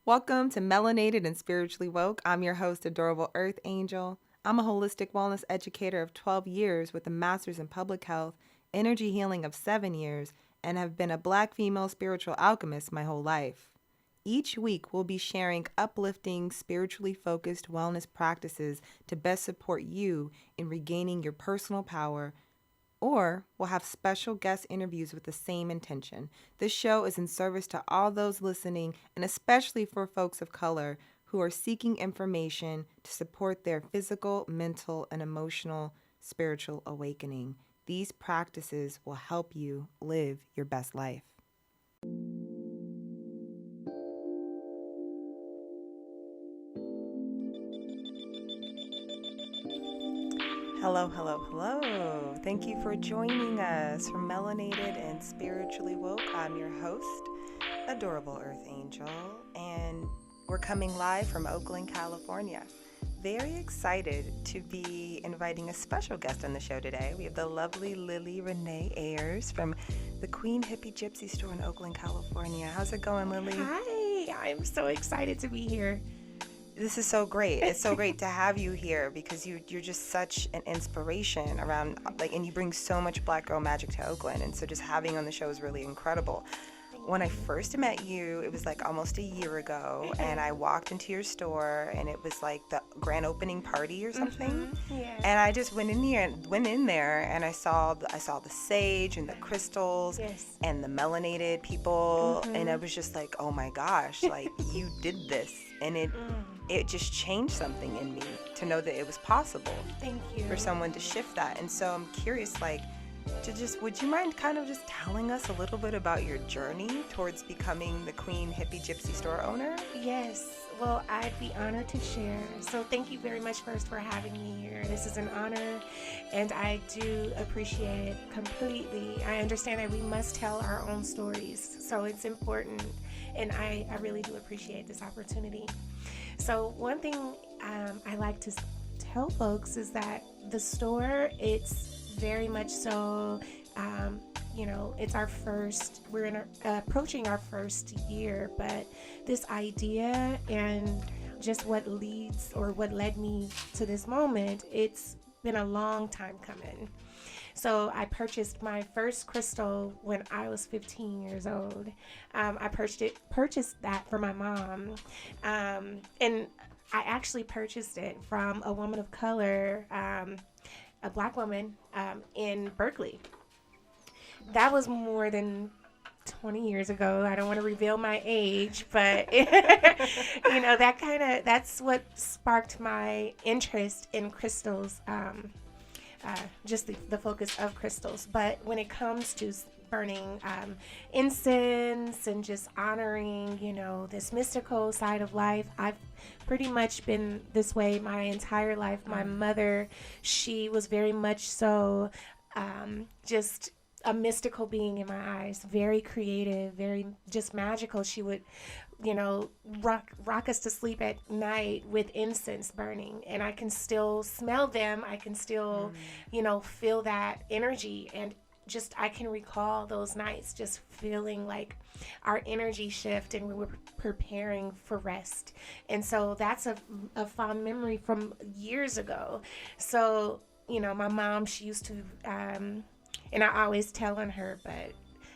Welcome to Melanated and Spiritually Woke. I'm your host, Adorable Earth Angel. I'm a holistic wellness educator of 12 years with a master's in public health, energy healing of 7 years, and have been a Black female spiritual alchemist my whole life. Each week, we'll be sharing uplifting, spiritually focused wellness practices to best support you in regaining your personal power, or we'll have special guest interviews with the same intention. This show is in service to all those listening, and especially for folks of color who are seeking information to support their physical, mental, and emotional spiritual awakening. These practices will help you live your best life. Hello, hello, hello. Thank you for joining us for Melanated and Spiritually Woke. I'm your host, Adorable Earth Angel, and we're coming live from Oakland, California. Very excited to be inviting a special guest on the show today. We have the lovely Lily Renee Ayers from the Queen Hippie Gypsy Store in Oakland, California. How's it going, Lily? Hi, I'm so excited to be here. This is so great. It's so great to have you here because you're just such an inspiration around, and you bring so much Black girl magic to Oakland. And so just having you on the show is really incredible. When I first met you, it was like almost a year ago, and I walked into your store, and it was like the grand opening party or something. Yeah. And I just went in there, and I saw the sage and the crystals, Yes. and the melanated people, and I was just like, oh my gosh, like you did this, and it just changed something in me to know that it was possible. Thank you. For someone to shift that. And so I'm curious, like, would you mind kind of just telling us a little bit about your journey towards becoming the Queen Hippie Gypsy Store owner? Yes. Well, I'd be honored to share. So thank you very much first for having me here. This is an honor, and I do appreciate it completely. I understand that we must tell our own stories, so it's important, and I really do appreciate this opportunity. So one thing I like to tell folks is that the store, it's very much so, it's we're approaching our first year, but this idea and just what led me to this moment, it's been a long time coming. So I purchased my first crystal when I was 15 years old. I purchased that for my mom, and I actually purchased it from a woman of color, a Black woman in Berkeley. That was more than 20 years ago. I don't want to reveal my age, but that's what sparked my interest in crystals, just the focus of crystals. But when it comes to burning incense and just honoring, this mystical side of life, I've pretty much been this way my entire life. My mother, she was very much so just a mystical being in my eyes, very creative, very just magical. She would, rock us to sleep at night with incense burning, and I can still smell them. I can still, feel that energy, and just I can recall those nights just feeling like our energy shift and we were preparing for rest. And so that's a fond memory from years ago. So, my mom, she used to, and I always tell on her, but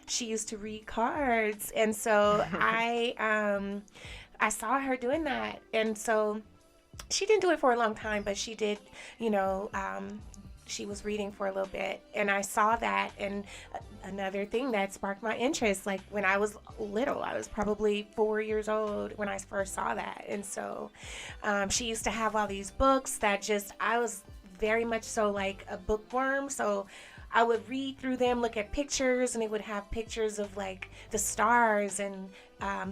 she used to read cards. And so I saw her doing that. And so she didn't do it for a long time, but she did, she was reading for a little bit, and I saw that. And another thing that sparked my interest, like when I was little, I was probably 4 years old when I first saw that. And so she used to have all these books that I was very much so like a bookworm. So I would read through them, look at pictures, and it would have pictures of like the stars and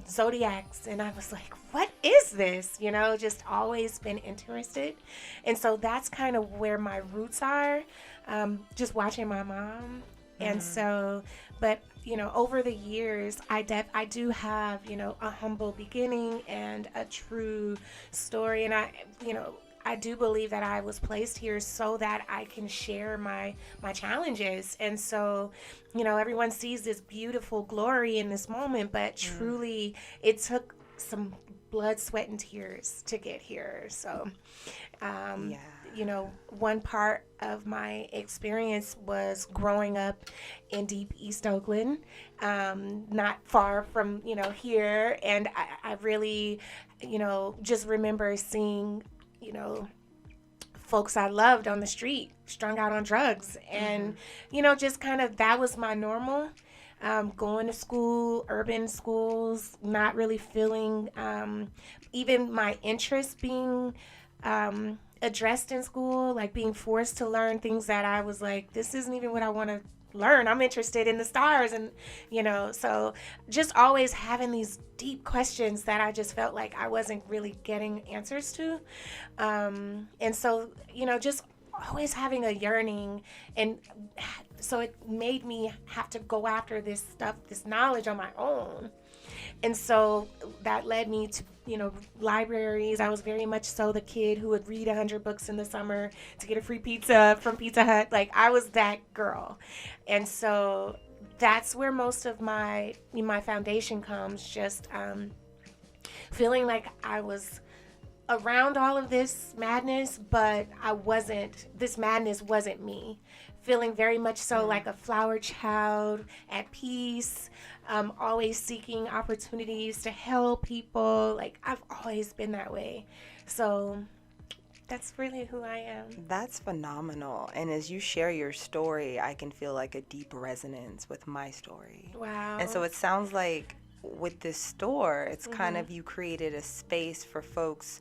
zodiacs, and I was like, what is this? Just always been interested. And so that's kind of where my roots are, just watching my mom. And so, but over the years, I do have, a humble beginning and a true story. And I do believe that I was placed here so that I can share my challenges. And so, everyone sees this beautiful glory in this moment, but truly it took some blood, sweat, and tears to get here. So, Yeah. you know, one part of my experience was growing up in deep East Oakland, not far from, you know, here. And I really, you know, just remember seeing, you know, folks I loved on the street strung out on drugs. And, you know, just kind of that was my normal. Going to school, urban schools, not really feeling even my interests being addressed in school, like being forced to learn things that I was like, this isn't even what I want to learn. I'm interested in the stars. And, you know, so just always having these deep questions that I just felt like I wasn't really getting answers to. And so, you know, just always having a yearning, and so it made me have to go after this stuff, this knowledge on my own. And so that led me to, you know, libraries. I was very much so the kid who would read 100 books in the summer to get a free pizza from Pizza Hut. Like, I was that girl. And so that's where most of my foundation comes, just feeling like I was around all of this madness, but this madness wasn't me. Feeling very much so like a flower child, at peace, always seeking opportunities to help people. Like, I've always been that way. So that's really who I am. That's phenomenal. And as you share your story, I can feel like a deep resonance with my story. Wow. And so it sounds like with this store, it's kind of, you created a space for folks,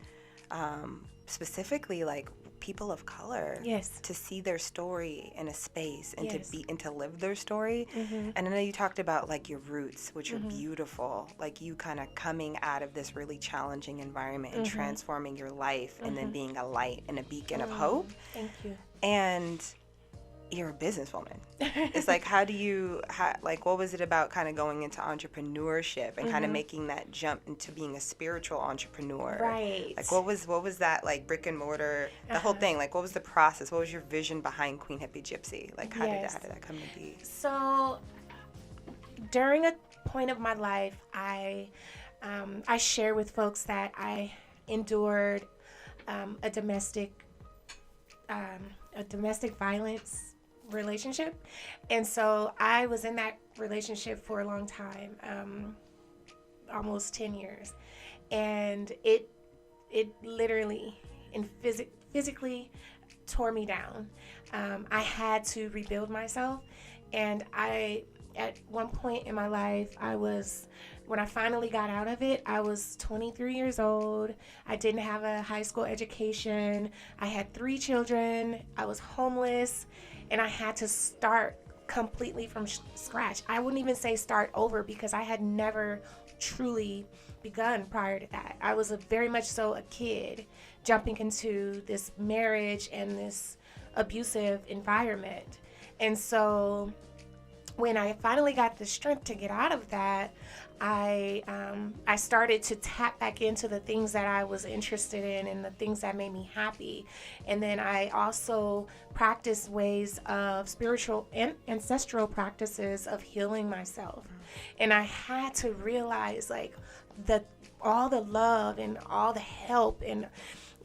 specifically like people of color, Yes. to see their story in a space and Yes. to live their story. And I know you talked about like your roots, which are beautiful, like you kind of coming out of this really challenging environment and transforming your life and then being a light and a beacon of hope. Thank you. And you're a businesswoman. It's like, like, what was it about kind of going into entrepreneurship and kind of making that jump into being a spiritual entrepreneur? Right. Like, what was that, like, brick and mortar, the whole thing? Like, what was the process? What was your vision behind Queen Hippie Gypsy? Like, how did that come to be? So during a point of my life, I share with folks that I endured a domestic violence relationship. And so I was in that relationship for a long time, almost 10 years. And it literally and physically tore me down. I had to rebuild myself. And at one point in my life, when I finally got out of it, I was 23 years old. I didn't have a high school education. I had 3 children. I was homeless, and I had to start completely from scratch. I wouldn't even say start over, because I had never truly begun prior to that. I was very much so a kid jumping into this marriage and this abusive environment. And so when I finally got the strength to get out of that, I started to tap back into the things that I was interested in and the things that made me happy. And then I also practiced ways of spiritual and ancestral practices of healing myself. And I had to realize, like, all the love and all the help and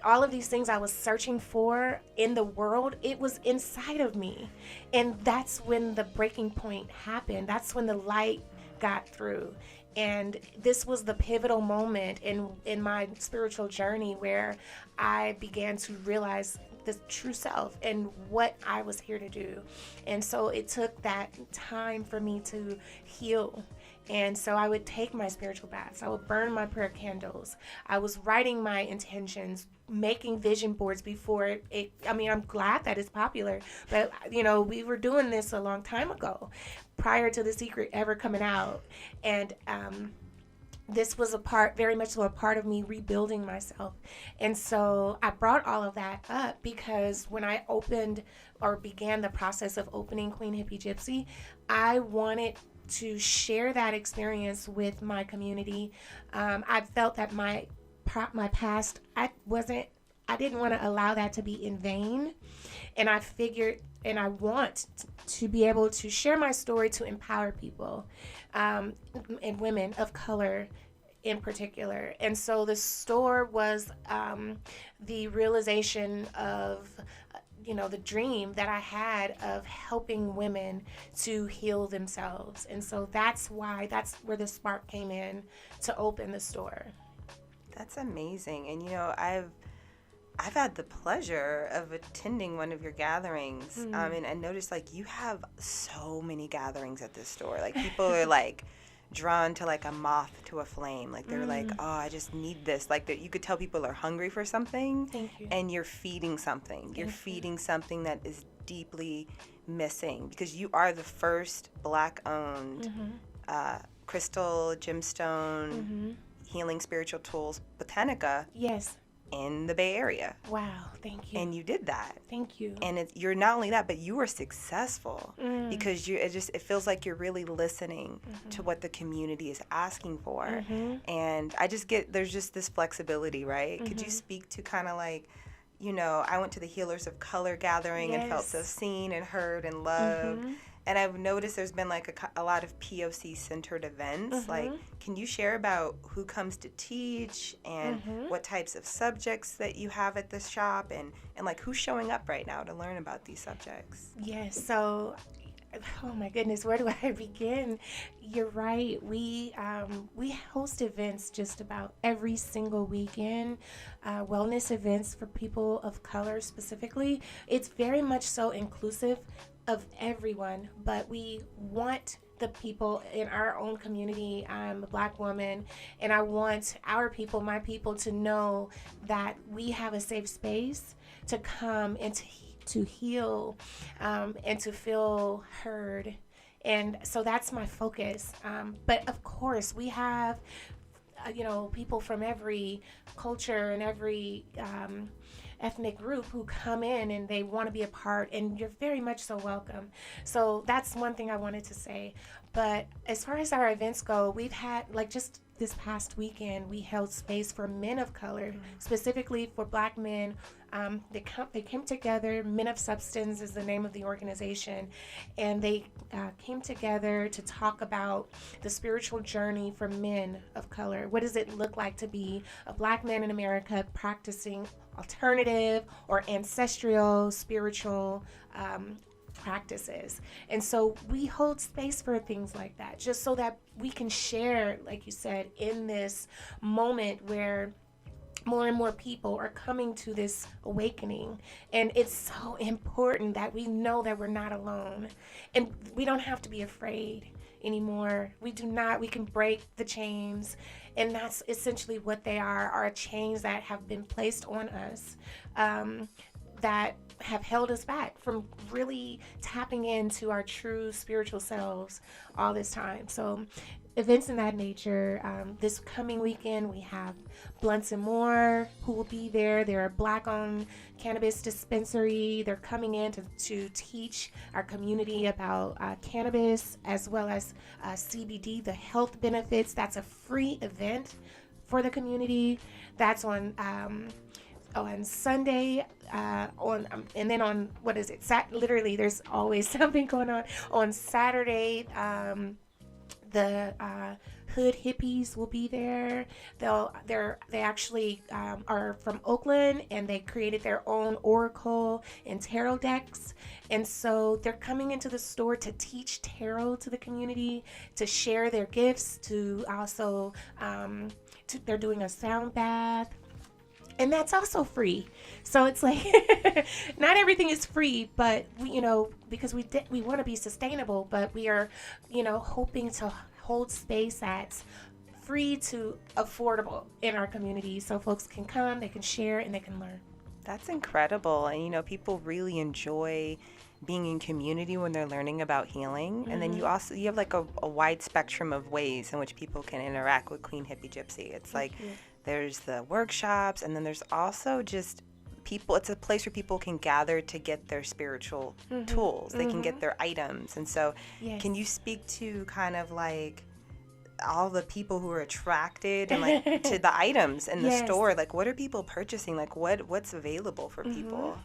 all of these things I was searching for in the world, it was inside of me. And that's when the breaking point happened. That's when the light got through. And this was the pivotal moment in my spiritual journey where I began to realize the true self and what I was here to do. And so it took that time for me to heal. And so I would take my spiritual baths. I would burn my prayer candles. I was writing my intentions, making vision boards before I'm glad that it's popular, but we were doing this a long time ago, prior to The Secret ever coming out. And this was very much so a part of me rebuilding myself. And so I brought all of that up because when I began the process of opening Queen Hippie Gypsy, I wanted to share that experience with my community. I felt that my past, I didn't want to allow that to be in vain. And I figured, and I want to be able to share my story to empower people, and women of color in particular. And so the store was the realization of the dream that I had of helping women to heal themselves. And so that's where the spark came in to open the store. That's amazing. And I've had the pleasure of attending one of your gatherings, and I noticed like you have so many gatherings at this store. Like people are like drawn to like a moth to a flame. Like they're like, oh, I just need this. Like that, you could tell people are hungry for something. Thank you. And you're feeding something. You're feeding something that is deeply missing, because you are the first Black-owned crystal, gemstone, healing spiritual tools botanica. Yes. In the Bay Area. Wow, thank you. And you did that. Thank you. And you're not only that, but you were successful because it feels like you're really listening to what the community is asking for. And there's just this flexibility, right? Could you speak to kind of like, I went to the Healers of Color gathering and felt so seen and heard and loved. And I've noticed there's been like a lot of POC-centered events. Like, can you share about who comes to teach and what types of subjects that you have at the shop, and like who's showing up right now to learn about these subjects? Yes. So, oh my goodness, where do I begin? You're right. We host events just about every single weekend, wellness events for people of color specifically. It's very much so inclusive of everyone, but we want the people in our own community. I'm a Black woman, and I want our people, my people, to know that we have a safe space to come and to heal and to feel heard. And so that's my focus. But of course, we have people from every culture and every ethnic group who come in and they want to be a part, and you're very much so welcome. So that's one thing I wanted to say. But as far as our events go, we've had, like, just this past weekend, we held space for men of color, specifically for Black men. They came together. Men of Substance is the name of the organization, and they came together to talk about the spiritual journey for men of color. What does it look like to be a Black man in America practicing alternative or ancestral spiritual practices? And so we hold space for things like that, just so that we can share, like you said, in this moment where more and more people are coming to this awakening. And it's so important that we know that we're not alone, and we don't have to be afraid anymore. We can break the chains, and that's essentially what they are chains that have been placed on us, that have held us back from really tapping into our true spiritual selves all this time. So events in that nature. This coming weekend, we have Blunts and More who will be there. They're a Black-owned cannabis dispensary. They're coming in to teach our community about cannabis, as well as CBD, the health benefits. That's a free event for the community. That's on Sunday, and then on, what is it? Literally, there's always something going on. On Saturday, the Hood Hippies will be there. They actually are from Oakland, and they created their own oracle and tarot decks. And so they're coming into the store to teach tarot to the community, to share their gifts, to also they're doing a sound bath. And that's also free. So it's like, not everything is free, but we, because we want to be sustainable, but we are, hoping to hold space that's free to affordable in our community, so folks can come, they can share, and they can learn. That's incredible. And people really enjoy being in community when they're learning about healing. Mm-hmm. And then you have like a wide spectrum of ways in which people can interact with Queen Hippie Gypsy. It's like there's the workshops, and then there's also just people. It's a place where people can gather to get their spiritual tools. They can get their items. And so can you speak to kind of like all the people who are attracted and like to the items in the store? Like, what are people purchasing? Like, what's available for people?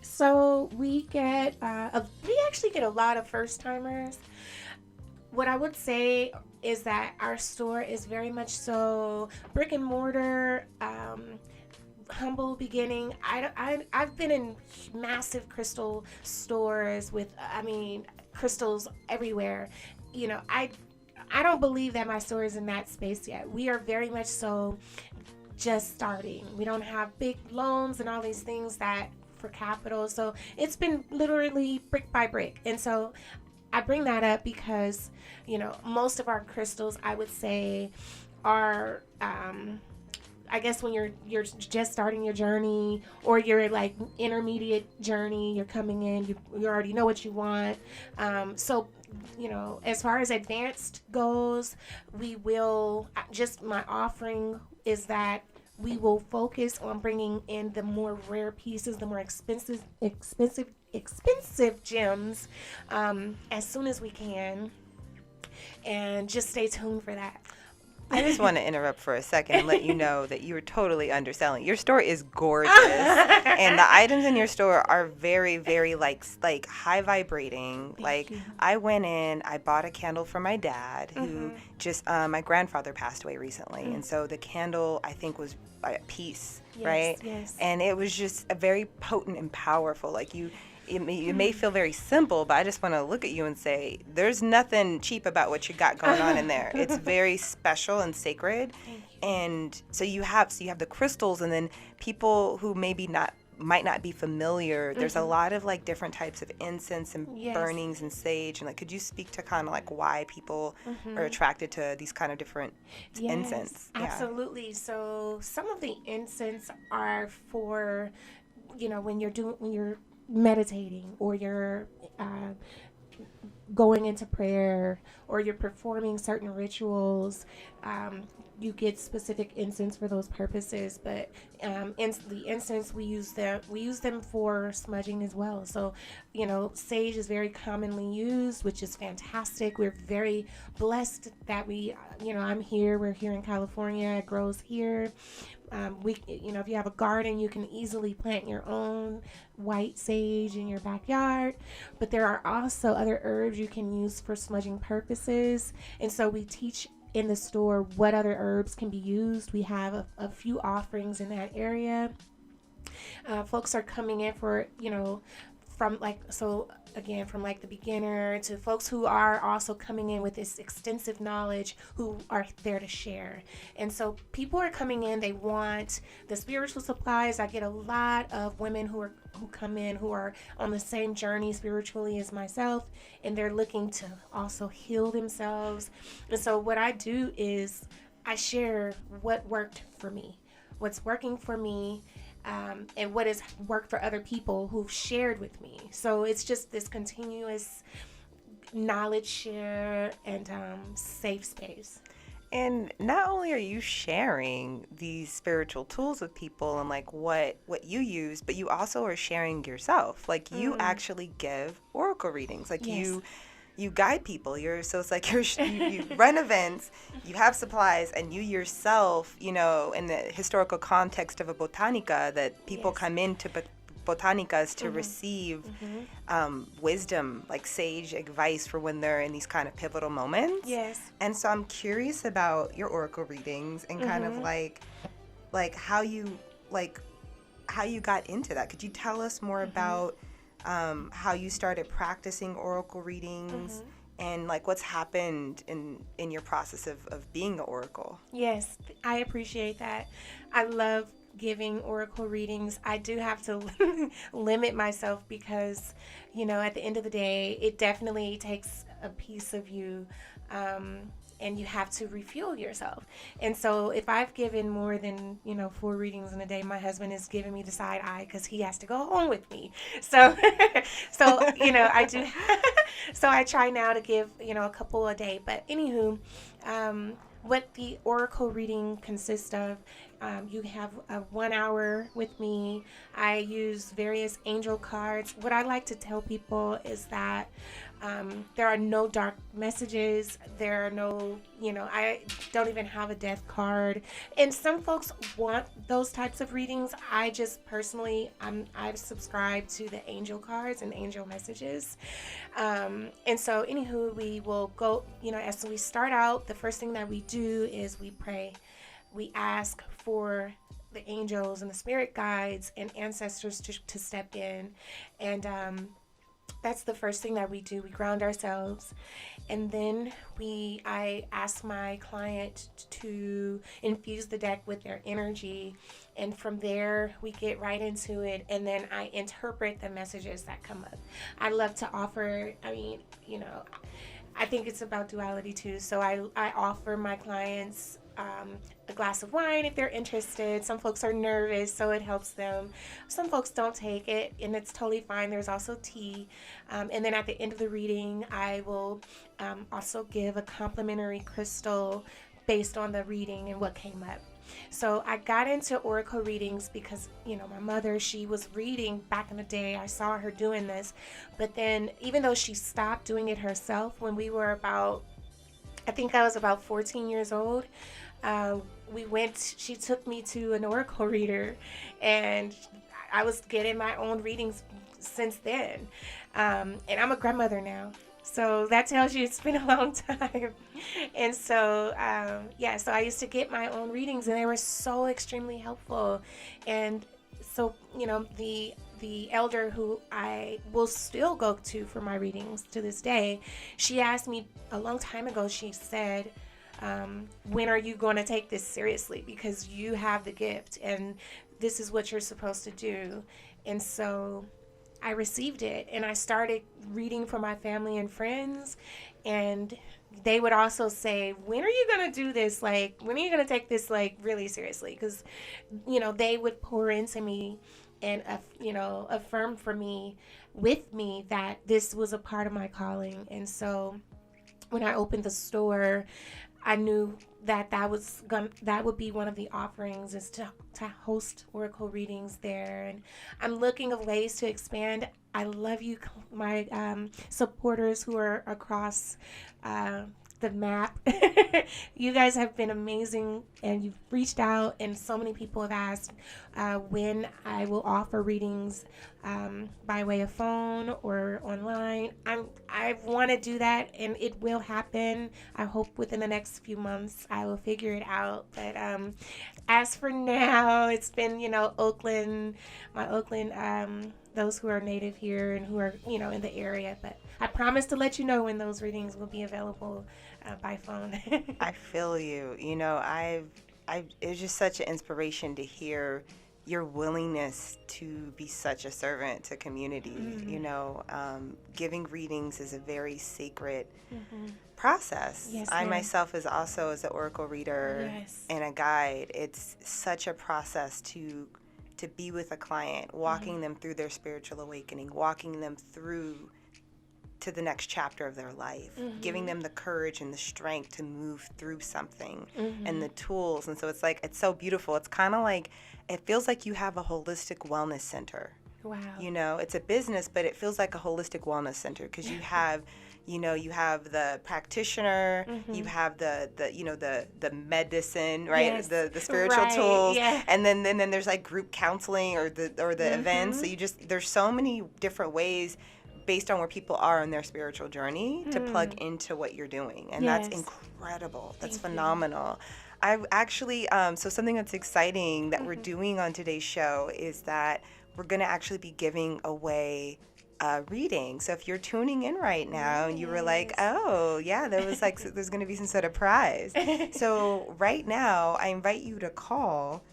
So we actually get a lot of first timers. What I would say is that our store is very much so brick and mortar, humble beginning. I've been in massive crystal stores with, I mean, crystals everywhere. You know, I don't believe that my store is in that space yet. We are very much so just starting. We don't have big loans and all these things that for capital. So it's been literally brick by brick. And so I bring that up because, most of our crystals, I would say, are I guess when you're just starting your journey, or you're like intermediate journey, you're coming in, you already know what you want. So as far as advanced goes, we will just my offering is that we will focus on bringing in the more rare pieces, the more expensive gems, as soon as we can, and just stay tuned for that. I just want to interrupt for a second and let you know that you are totally underselling. Your store is gorgeous, and the items in your store are very, very like high vibrating. Thank you. I went in, I bought a candle for my dad, who just my grandfather passed away recently, and so the candle I think was a piece, Yes, right? yes. And it was just a very potent and powerful. It may feel very simple, but I just want to look at you and say, there's nothing cheap about what you got going on in there. It's very special and sacred. And so you have the crystals, and then people who might not be familiar, there's a lot of like different types of incense and burnings and sage. And like, could you speak to kind of like why people are attracted to these kind of different incense? Absolutely. So some of the incense are for, when you're meditating, or you're going into prayer, or you're performing certain rituals. You get specific incense for those purposes, but the incense we use them for smudging as well. So sage is very commonly used, which is fantastic. We're very blessed that we're here in California. It grows here. If you have a garden, you can easily plant your own white sage in your backyard. But there are also other herbs you can use for smudging purposes. And so we teach in the store what other herbs can be used. We have a few offerings in that area. Folks are coming in for, from the beginner to folks who are also coming in with this extensive knowledge, who are there to share. And so people are coming in, they want the spiritual supplies. I get a lot of women who come in who are on the same journey spiritually as myself, and they're looking to also heal themselves. And so what I do is I share what worked for me, what's working for me, and what has worked for other people who've shared with me. So it's just this continuous knowledge share and safe space. And not only are you sharing these spiritual tools with people and like what you use, but you also are sharing yourself. Like you actually give oracle readings. Like you guide people. It's like you run events, you have supplies, and you yourself, in the historical context of a botanica, that people come into botanicas to receive wisdom, like sage advice for when they're in these kind of pivotal moments. Yes. And so I'm curious about your oracle readings and kind of like how you got into that. Could you tell us more about how you started practicing oracle readings and like what's happened in your process of being an oracle? Yes, I appreciate that. I love giving oracle readings. I do have to limit myself because, at the end of the day, it definitely takes a piece of you, and you have to refuel yourself. And so if I've given more than, 4 readings in a day, my husband is giving me the side eye because he has to go home with me. So, I do. So I try now to give, a couple a day. But anywho, what the oracle reading consists of, you have a 1 hour with me. I use various angel cards. What I like to tell people is that There are no dark messages. There are no, I don't even have a death card. And some folks want those types of readings. I just personally, I've subscribed to the angel cards and angel messages. And so, anywho, we will go, as we start out, the first thing that we do is we pray. We ask for the angels and the spirit guides and ancestors to step in. And that's the first thing that we do. We ground ourselves. And then I ask my client to infuse the deck with their energy. And from there, we get right into it. And then I interpret the messages that come up. I love to offer, I think it's about duality too. So I offer my clients a glass of wine if they're interested. Some folks are nervous, so it helps them. Some folks don't take it, and it's totally fine. There's also tea. And then at the end of the reading, I will also give a complimentary crystal based on the reading and what came up. So I got into oracle readings because, my mother, she was reading back in the day. I saw her doing this. But then even though she stopped doing it herself when we were I think I was about 14 years old, she took me to an oracle reader, and I was getting my own readings since then. And I'm a grandmother now. So that tells you it's been a long time. And so, so I used to get my own readings, and they were so extremely helpful. And so, the elder who I will still go to for my readings to this day, she asked me a long time ago, she said, when are you going to take this seriously? Because you have the gift, and this is what you're supposed to do. And so I received it, and I started reading for my family and friends, and they would also say, when are you going to do this? Like, when are you going to take this, like, really seriously? Because, they would pour into me and, affirm for me, with me, that this was a part of my calling. And so when I opened the store, I knew that that would be one of the offerings, is to host oracle readings there. And I'm looking of ways to expand. I love you, my supporters who are across the map. You guys have been amazing, and you've reached out, and so many people have asked when I will offer readings by way of phone or online. I want to do that, and it will happen. I hope within the next few months I will figure it out. But as for now, it's been, Oakland, those who are native here and who are, in the area. But I promise to let you know when those readings will be available by phone. I feel you. It's just such an inspiration to hear your willingness to be such a servant to community. Mm-hmm. Giving readings is a very sacred process. Yes, I myself is also as an oracle reader and a guide. It's such a process to be with a client, walking them through their spiritual awakening, walking them through to the next chapter of their life, giving them the courage and the strength to move through something and the tools. And so it's so beautiful. It's kind of like, it feels like you have a holistic wellness center. Wow. It's a business, but it feels like a holistic wellness center, because you have, you have the practitioner, you have the medicine, right? Yes. The spiritual tools, yeah. and then there's like group counseling or the events. So there's so many different ways based on where people are on their spiritual journey to plug into what you're doing. And that's incredible. That's phenomenal. I actually, so something that's exciting that we're doing on today's show is that we're going to actually be giving away reading. So if you're tuning in right now and you were like, oh, yeah, there's going to be some sort of prize. So right now, I invite you to call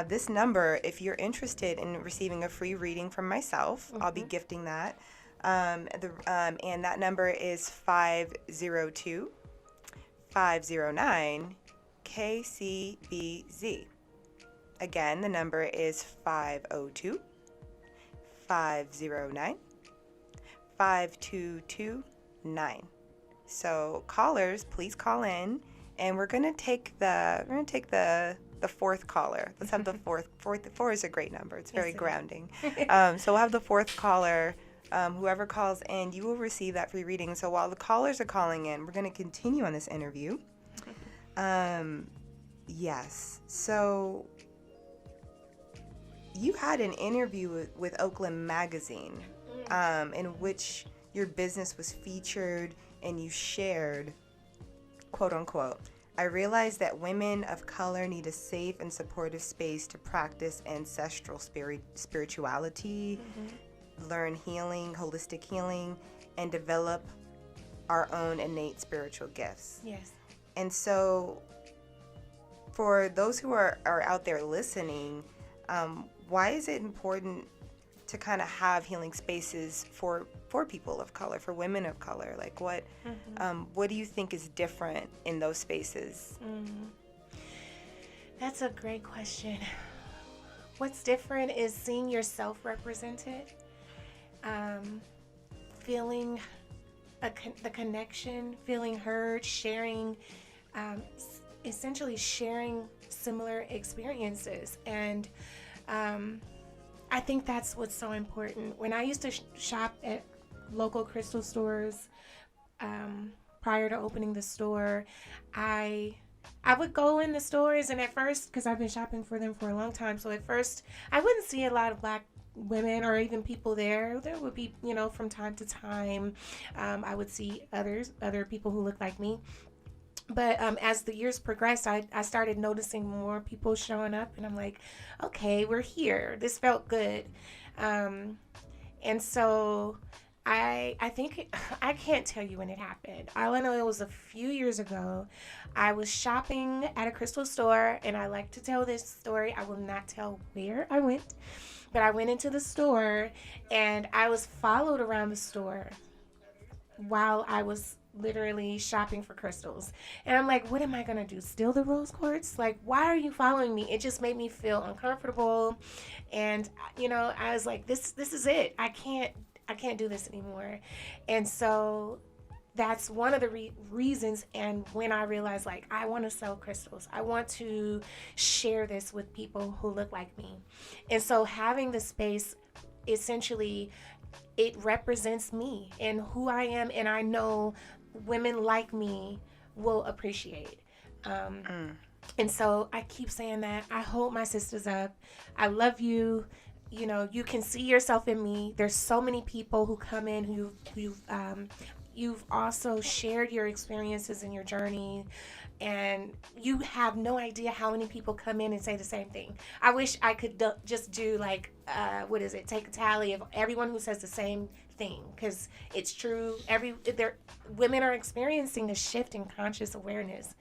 this number if you're interested in receiving a free reading from myself. I'll be gifting that. And that number is 502-509-KCBZ. Again, the number is 502-509-5229. So callers, please call in, and we're gonna take the fourth caller. Let's have the fourth. Four is a great number. It's very grounding. So we'll have the fourth caller Whoever calls in, you will receive that free reading. So while the callers are calling in, we're going to continue on this interview. Yes. So you had an interview with Oakland Magazine, in which your business was featured, and you shared, quote unquote, I realized that women of color need a safe and supportive space to practice ancestral spirituality, learn healing, holistic healing, and develop our own innate spiritual gifts. Yes. And so for those who are out there listening, why is it important to kind of have healing spaces for people of color, for women of color? Like what do you think is different in those spaces? That's a great question. What's different is seeing yourself represented, feeling the connection, feeling heard, sharing, essentially sharing similar experiences. And I think that's what's so important. When I used to shop at local crystal stores, prior to opening the store, I would go in the stores, and at first, because I've been shopping for them for a long time, so at first I wouldn't see a lot of Black women or even people there. There would be, from time to time, I would see other people who look like me. But as the years progressed, I started noticing more people showing up, and I'm like, okay, we're here. This felt good. And so I think, I can't tell you when it happened. All I know, it was a few years ago. I was shopping at a crystal store, and I like to tell this story. I will not tell where I went, but I went into the store, and I was followed around the store while I was literally shopping for crystals. And I'm like, what am I going to do? Steal the rose quartz? Like, why are you following me? It just made me feel uncomfortable. And, I was like, this is it. I can't do this anymore. And so that's one of the reasons. And when I realized, like, I want to sell crystals, I want to share this with people who look like me. And so having the space, essentially, it represents me and who I am, and I know women like me will appreciate. And so I keep saying that. I hold my sisters up. I love you. You can see yourself in me. There's so many people who come in who you've also shared your experiences and your journey, and you have no idea how many people come in and say the same thing. I wish I could just do like, take a tally of everyone who says the same thing, because it's true. Women are experiencing a shift in conscious awareness,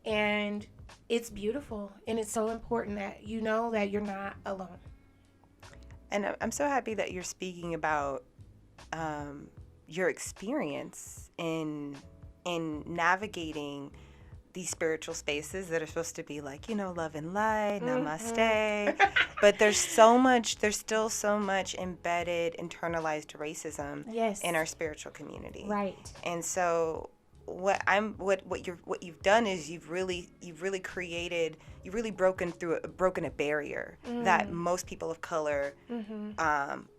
and it's beautiful, and it's so important that you know that you're not alone. And I'm so happy that you're speaking about your experience in navigating these spiritual spaces that are supposed to be like, love and light, namaste. But there's still so much embedded, internalized racism in our spiritual community. Right. And so what you've done is you've really broken a barrier that most people of color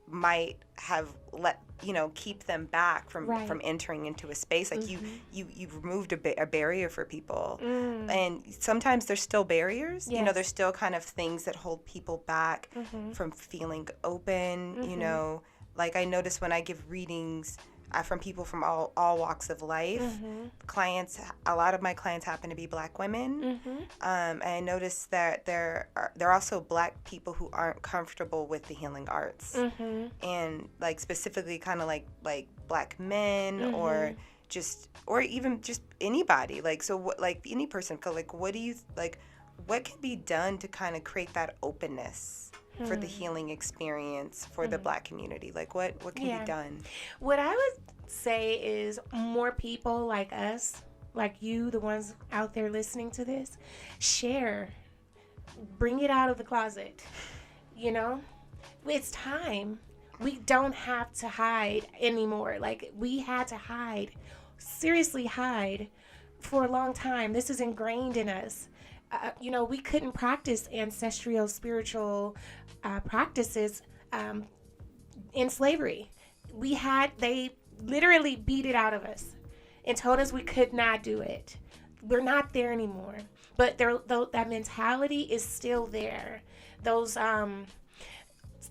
might have let keep them back from entering into a space. Like you've removed a barrier for people, and sometimes there's still barriers. Yes. There's still kind of things that hold people back from feeling open. Like I notice when I give readings from people from all walks of life. A lot of my clients happen to be Black women. And I noticed that there are also Black people who aren't comfortable with the healing arts. And like specifically kind of like Black men or even just anybody. Like, so what, like any person, like what can be done to kind of create that openness for the healing experience for the Black community? Like what can be done? What I would say is more people like us, like you, the ones out there listening to this, share, bring it out of the closet. It's time. We don't have to hide anymore. Like, we had to seriously hide for a long time. This is ingrained in us. We couldn't practice ancestral spiritual practices in slavery. they literally beat it out of us and told us we could not do it. We're not there anymore. But that mentality is still there. Those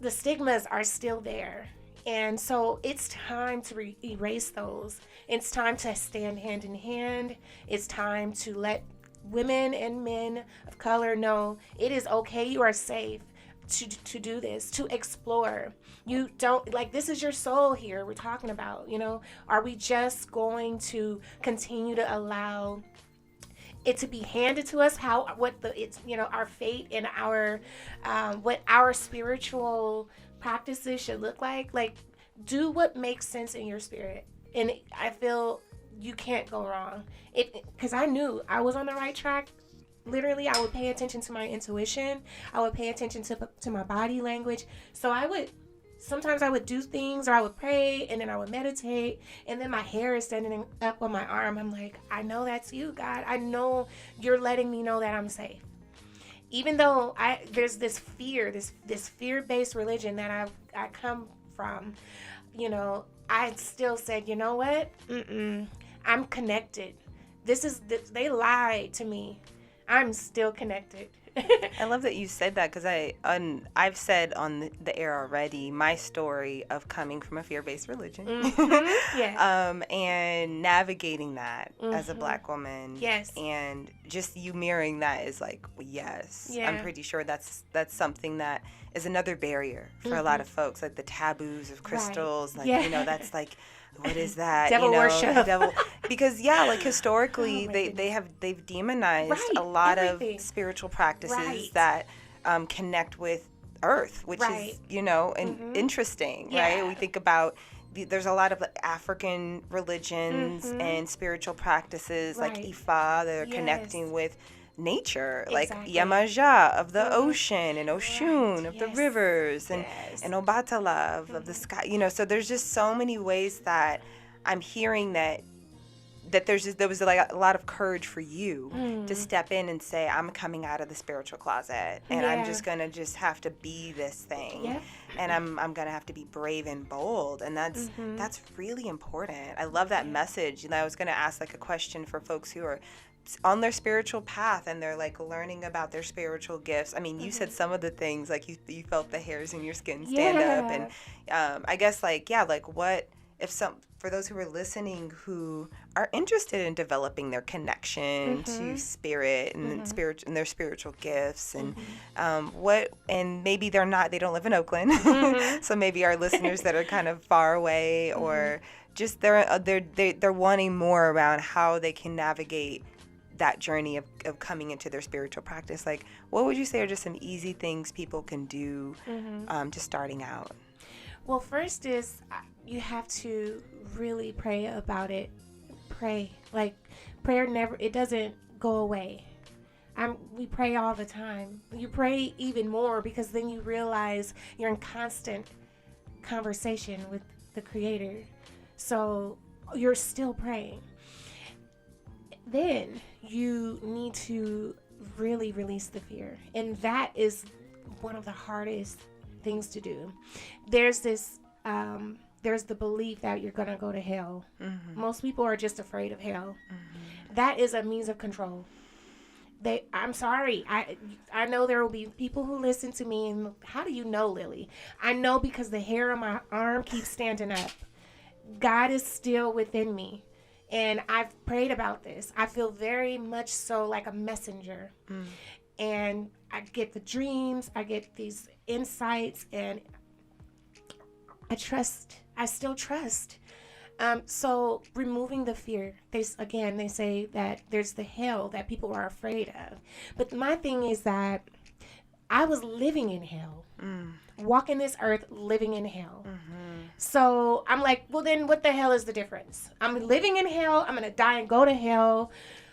the stigmas are still there. And so it's time to erase those. It's time to stand hand in hand. It's time to let women and men of color know it is okay. You are safe to do this, to explore. You don't, like, this is your soul here we're talking about, Are we just going to continue to allow it to be handed to us our fate and our what our spiritual practices should look like? Like, do what makes sense in your spirit, and I feel you can't go wrong. Because I knew I was on the right track. Literally, I would pay attention to my intuition. I would pay attention to my body language. So sometimes I would do things, or I would pray, and then I would meditate, and then my hair is standing up on my arm. I'm like, I know that's you, God. I know you're letting me know that I'm safe. Even though there's this fear, this fear-based religion that I come from, I still said, you know what? I'm connected. They lied to me. I'm still connected. I love that you said that, because I've said on the air already my story of coming from a fear-based religion, Yeah. And navigating that as a Black woman. Yes. And just you mirroring that is like, yes. Yeah. I'm pretty sure that's something that is another barrier for a lot of folks, like the taboos of crystals. Right. Like, Yeah. That's like, what is that? Devil worship. Because like historically they've demonized a lot of spiritual practices that connect with Earth, which is and interesting, right? We think about there's a lot of African religions and spiritual practices like Ifa that are connecting with nature, like Yamaja of the ocean, and Oshun of the rivers, and Obatala of the sky. So there's just so many ways that I'm hearing that there was like a lot of courage for you to step in and say, I'm coming out of the spiritual closet, and I'm just gonna have to be this thing, and I'm gonna have to be brave and bold, and that's really important. I love that message. I was gonna ask like a question for folks who are on their spiritual path and they're like learning about their spiritual gifts. I mean, you said some of the things, like you felt the hairs in your skin stand up, and I guess like what if for those who are listening who are interested in developing their connection to spirit and and their spiritual gifts, and and maybe they don't live in Oakland, so maybe our listeners that are kind of far away, or just they're wanting more around how they can navigate that journey of coming into their spiritual practice. Like, what would you say are just some easy things people can do just starting out? Well, first is you have to really pray about it. Pray. Like, prayer it doesn't go away. We pray all the time. You pray even more, because then you realize you're in constant conversation with the Creator. So you're still praying. Then you need to really release the fear. And that is one of the hardest things to do. There's the belief that you're going to go to hell. Most people are just afraid of hell. That is a means of control. I'm sorry. I know there will be people who listen to me, and how do you know, Lily? I know because the hair on my arm keeps standing up. God is still within me. And I've prayed about this. I feel very much so like a messenger. And I get the dreams, I get these insights, and I still trust. So removing the fear. They say that there's the hell that people are afraid of. But my thing is that I was living in hell. Walking this earth, living in hell. So I'm like, well, then what the hell is the difference? I'm living in hell. I'm going to die and go to hell.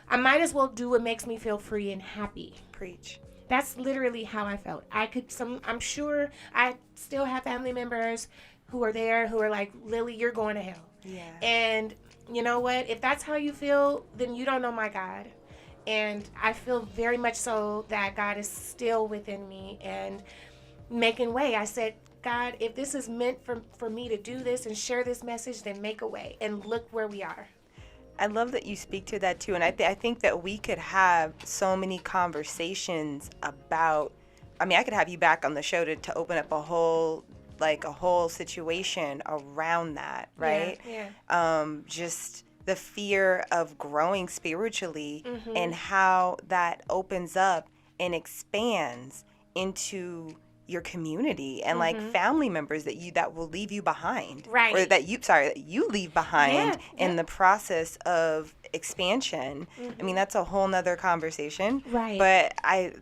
I might as well do what makes me feel free and happy. Preach. That's literally how I felt. I'm sure I still have family members who are there who are like, Lily, you're going to hell. Yeah. And you know what? If that's how you feel, then you don't know my God. And I feel very much so that God is still within me and making way. I said, God, if this is meant for me to do this and share this message, then make a way. And look where we are. I love that you speak to that too. And I think that we could have so many conversations about, I mean, I could have you back on the show to open up a whole situation around that, right? Just the fear of growing spiritually and how that opens up and expands into your community and like family members that will leave you behind, right? Or that you leave behind in the process of expansion. I mean, that's a whole nother conversation, right? But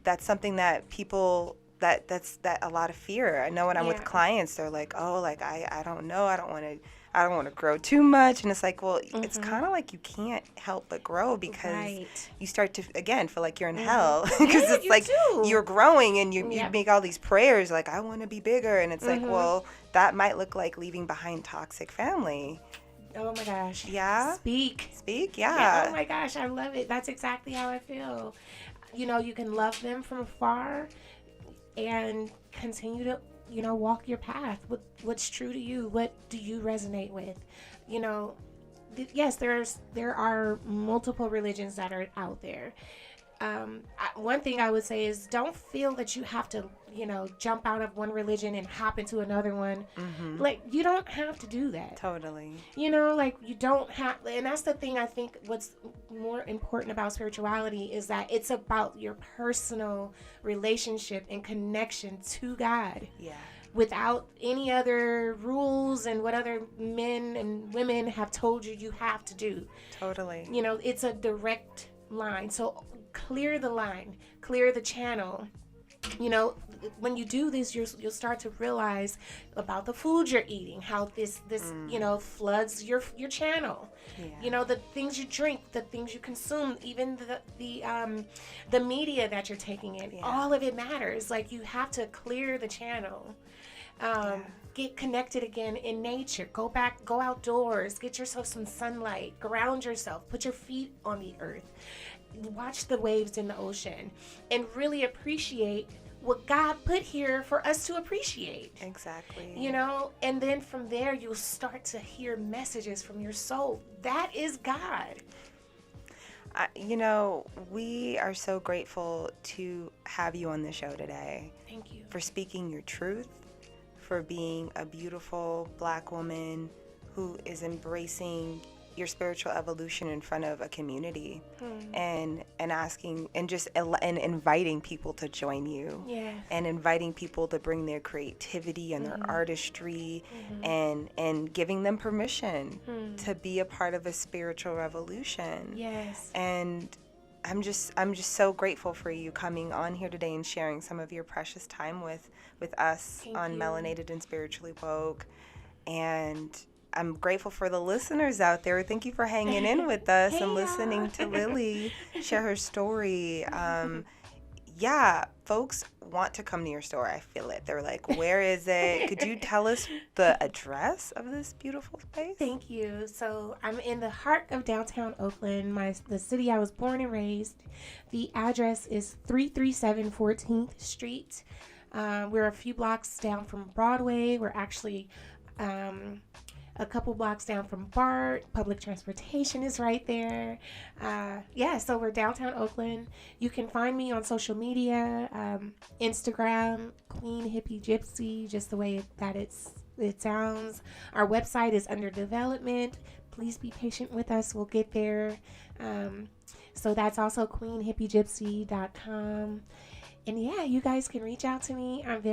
that's something that people that's a lot of fear. I know when I'm with clients, they're like, oh, like I don't know, I don't want to grow too much. And it's like, well, it's kind of like you can't help but grow because you start to, again, feel like you're in hell. Because it's like you're growing and you make all these prayers like, I want to be bigger. And it's like, well, that might look like leaving behind toxic family. Oh, my gosh. Yeah? Speak. Yeah. Oh, my gosh. I love it. That's exactly how I feel. You know, you can love them from afar and continue to, you know, walk your path. What's true to you? What do you resonate with? You know, yes, there are multiple religions that are out there. One thing I would say is don't feel that you have to, you know, jump out of one religion and hop into another one. Like, you don't have to do that. Totally. You know, like, you don't have, and that's the thing I think what's more important about spirituality is that it's about your personal relationship and connection to God. Yeah. Without any other rules and what other men and women have told you have to do. Totally. You know, it's a direct line. So clear the line, clear the channel. You know, when you do this, you'll start to realize about the food you're eating, how this you know, floods your channel. You know, the things you drink, the things you consume, even the media that you're taking in, all of it matters. Like, you have to clear the channel. Get connected again in nature. Go outdoors, get yourself some sunlight, ground yourself, put your feet on the earth, watch the waves in the ocean, and really appreciate what God put here for us to appreciate. Exactly. You know, and then from there you'll start to hear messages from your soul. That is God. You know, we are so grateful to have you on the show today. Thank you. For speaking your truth, for being a beautiful Black woman who is embracing your spiritual evolution in front of a community and asking and just and inviting people to join you and inviting people to bring their creativity and their artistry and giving them permission to be a part of a spiritual revolution. Yes. And I'm just so grateful for you coming on here today and sharing some of your precious time with us on Melanated and Spiritually Woke. And I'm grateful for the listeners out there. Thank you for hanging in with us and listening to Lily share her story. Yeah, folks want to come to your store. I feel it. They're like, where is it? Could you tell us the address of this beautiful space? Thank you. So I'm in the heart of downtown Oakland, the city I was born and raised. The address is 337 14th Street. We're a few blocks down from Broadway. We're actually a couple blocks down from BART. Public transportation is right there. So we're downtown Oakland. You can find me on social media, Instagram, Queen Hippie Gypsy, just the way that it sounds. Our website is under development. Please be patient with us. We'll get there. So that's also queenhippiegypsy.com. And yeah, you guys can reach out to me. I'm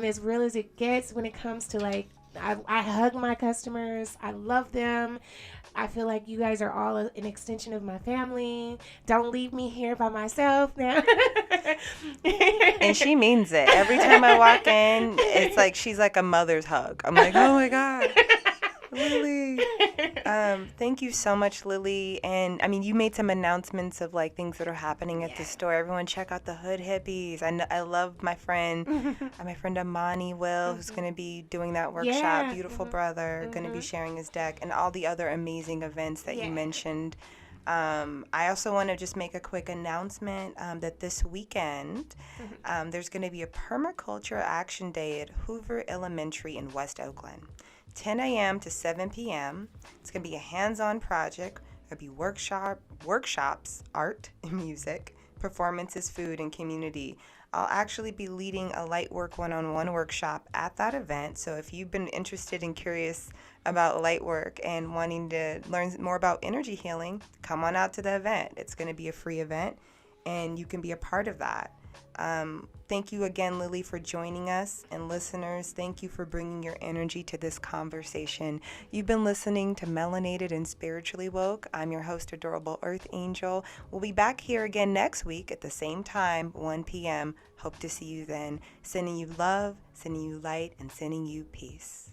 as real as it gets when it comes to, like, I hug my customers. I love them. I feel like you guys are all an extension of my family. Don't leave me here by myself now. And she means it. Every time I walk in, it's like she's like a mother's hug. I'm like, oh my God. Lily. Thank you so much, Lily. And I mean, you made some announcements of like things that are happening at the store. Everyone check out the Hood Hippies. I love my friend, Amani Will, who's going to be doing that workshop. Beautiful brother, going to be sharing his deck and all the other amazing events that you mentioned. I also want to just make a quick announcement that this weekend there's going to be a permaculture action day at Hoover Elementary in West Oakland, 10 a.m. to 7 p.m. It's going to be a hands-on project. There'll be workshops, art, music, performances, food, and community. I'll actually be leading a Lightwork one-on-one workshop at that event. So if you've been interested and curious about Lightwork and wanting to learn more about energy healing, come on out to the event. It's going to be a free event, and you can be a part of that. Thank you again, Lily, for joining us. And listeners, thank you for bringing your energy to this conversation. You've been listening to Melanated and Spiritually Woke. I'm your host, Adorable Earth Angel. We'll be back here again next week at the same time, 1 p.m. Hope to see you then. Sending you love, sending you light, and sending you peace.